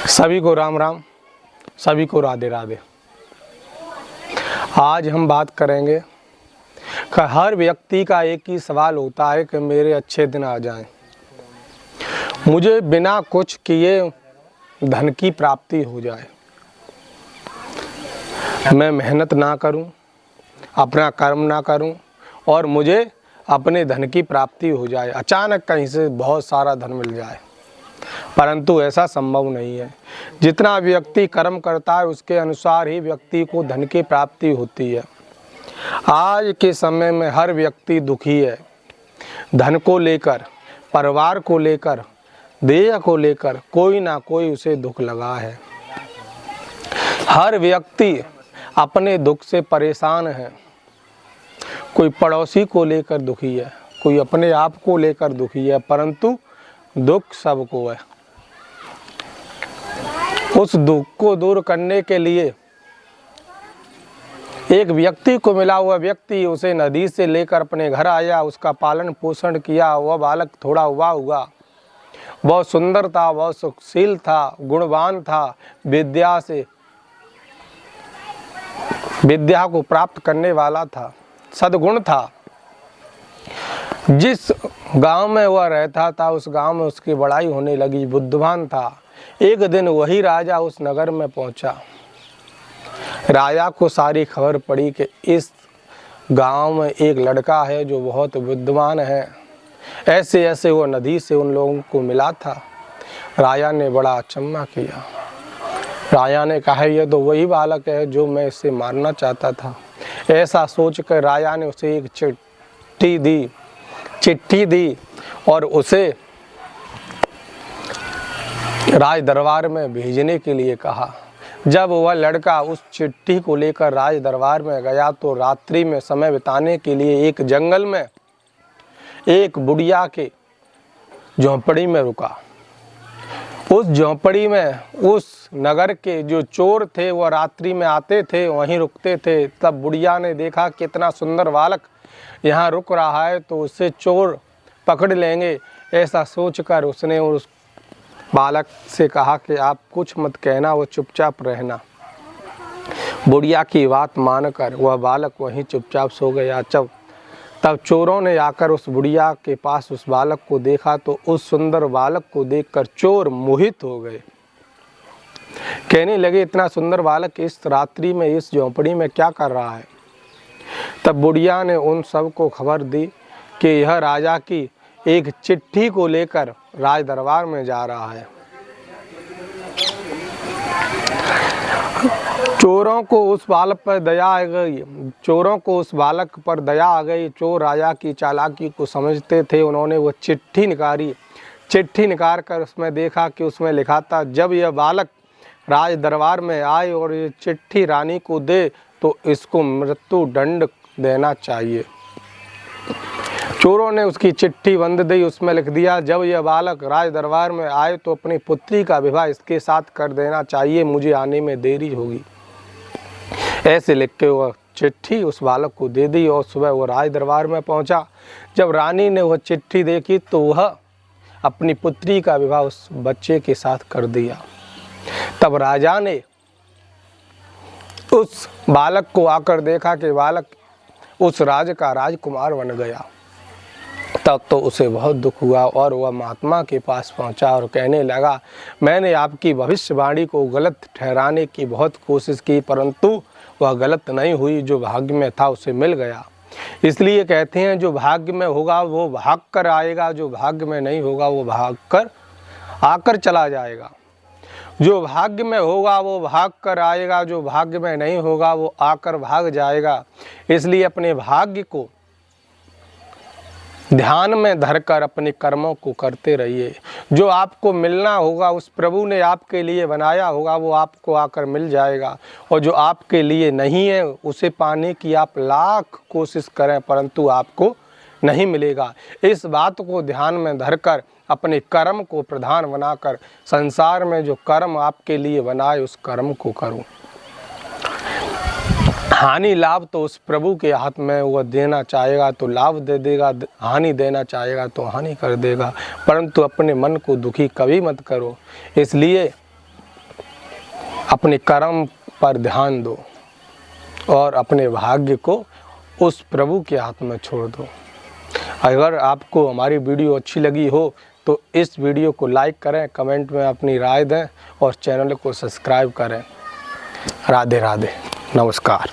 सभी को राम राम, सभी को राधे राधे। आज हम बात करेंगे कि हर व्यक्ति का एक ही सवाल होता है कि मेरे अच्छे दिन आ जाएं, मुझे बिना कुछ किए धन की प्राप्ति हो जाए, मैं मेहनत ना करूं, अपना कर्म ना करूं और मुझे अपने धन की प्राप्ति हो जाए, अचानक कहीं से बहुत सारा धन मिल जाए। परंतु ऐसा संभव नहीं है। जितना व्यक्ति कर्म करता है उसके अनुसार ही व्यक्ति को धन की प्राप्ति होती है। आज के समय में हर व्यक्ति दुखी है, धन को लेकर, परिवार को लेकर, देह को लेकर कोई ना कोई उसे दुख लगा है। हर व्यक्ति अपने दुख से परेशान है। कोई पड़ोसी को लेकर दुखी है, कोई अपने आप को लेकर दुखी है, परंतु दुख सबको है। उस दुख को दूर करने के लिए एक व्यक्ति को मिला हुआ व्यक्ति उसे नदी से लेकर अपने घर आया, उसका पालन पोषण किया। वह बालक थोड़ा हुआ, बहुत सुंदर था, बहुत सुशील था, गुणवान था, विद्या को प्राप्त करने वाला था, सद्गुण था। जिस गांव में वह रहता था उस गांव में उसकी बड़ाई होने लगी, बुद्धिमान था। एक दिन वही राजा उस नगर में पहुंचा। राजा को सारी खबर पड़ी कि इस गांव में एक लड़का है जो बहुत बुद्धिमान है। ऐसे ऐसे वो नदी से उन लोगों को मिला था। राजा ने बड़ा अचंभा किया। राजा ने कहा यह तो वही बालक है जो मैं इसे मारना चाहता था। ऐसा सोचकर राजा ने उसे एक चिट्ठी दी और उसे राज दरबार में भेजने के लिए कहा। जब वह लड़का उस चिट्ठी को लेकर राज दरबार में गया तो रात्रि में समय बिताने के लिए एक जंगल में एक बुढ़िया के झोंपड़ी में रुका। उस झोंपड़ी में उस नगर के जो चोर थे वह रात्रि में आते थे, वहीं रुकते थे। तब बुढ़िया ने देखा कितना सुंदर बालक यहाँ रुक रहा है तो उससे चोर पकड़ लेंगे। ऐसा सोचकर उसने उस बालक से कहा कि आप कुछ मत कहना, वो चुपचाप रहना। बुढ़िया की बात मानकर वह बालक वहीं चुपचाप सो गया। तब चोरों ने आकर उस बुढ़िया के पास उस बालक को देखा तो उस सुंदर बालक को देखकर चोर मोहित हो गए। कहने लगे इतना सुंदर बालक इस रात्रि में इस झोंपड़ी में क्या कर रहा है। तब बुढ़िया ने उन सब को खबर दी कि यह राजा की एक चिट्ठी को लेकर राज दरबार में जा रहा है। चोरों को उस बालक पर दया आ गई। चोर राजा की चालाकी को समझते थे। उन्होंने वो चिट्ठी निकाल कर उसमें देखा कि उसमें लिखा था जब यह बालक राज दरबार में आए और ये चिट्ठी रानी को दे तो इसको मृत्यु दंड देना चाहिए। चोरों ने उसकी चिट्ठी बंद दी, उसमें लिख दिया जब यह बालक राज दरबार में आए तो अपनी पुत्री का विवाह इसके साथ कर देना चाहिए, मुझे आने में देरी होगी। ऐसे लिख के वह चिट्ठी उस बालक को दे दी और सुबह वह राज दरबार में पहुंचा। जब रानी ने वह चिट्ठी देखी तो वह अपनी पुत्री का विवाह उस बच्चे के साथ कर दिया। तब राजा ने उस बालक को आकर देखा कि बालक उस राज का राजकुमार बन गया। तब तो उसे बहुत दुख हुआ और वह महात्मा के पास पहुंचा और कहने लगा मैंने आपकी भविष्यवाणी को गलत ठहराने की बहुत कोशिश की परंतु वह गलत नहीं हुई। जो भाग्य में था उसे मिल गया। इसलिए कहते हैं जो भाग्य में होगा वो भाग कर आएगा, जो भाग्य में नहीं होगा वो भाग कर आकर चला जाएगा। जो भाग्य में होगा वो भाग कर आएगा, जो भाग्य में नहीं होगा वो आकर भाग जाएगा। इसलिए अपने भाग्य को ध्यान में धरकर अपने कर्मों को करते रहिए। जो आपको मिलना होगा उस प्रभु ने आपके लिए बनाया होगा वो आपको आकर मिल जाएगा और जो आपके लिए नहीं है उसे पाने की आप लाख कोशिश करें परंतु आपको नहीं मिलेगा। इस बात को ध्यान में धरकर अपने कर्म को प्रधान बनाकर संसार में जो कर्म आपके लिए बनाए उस कर्म को करो। हानि लाभ तो उस प्रभु के हाथ में, वह देना चाहेगा तो लाभ दे देगा, हानि देना चाहेगा तो हानि कर देगा, परंतु अपने मन को दुखी कभी मत करो। इसलिए अपने कर्म पर ध्यान दो और अपने भाग्य को उस प्रभु के हाथ में छोड़ दो। अगर आपको हमारी वीडियो अच्छी लगी हो तो इस वीडियो को लाइक करें, कमेंट में अपनी राय दें और चैनल को सब्सक्राइब करें। राधे राधे, नमस्कार।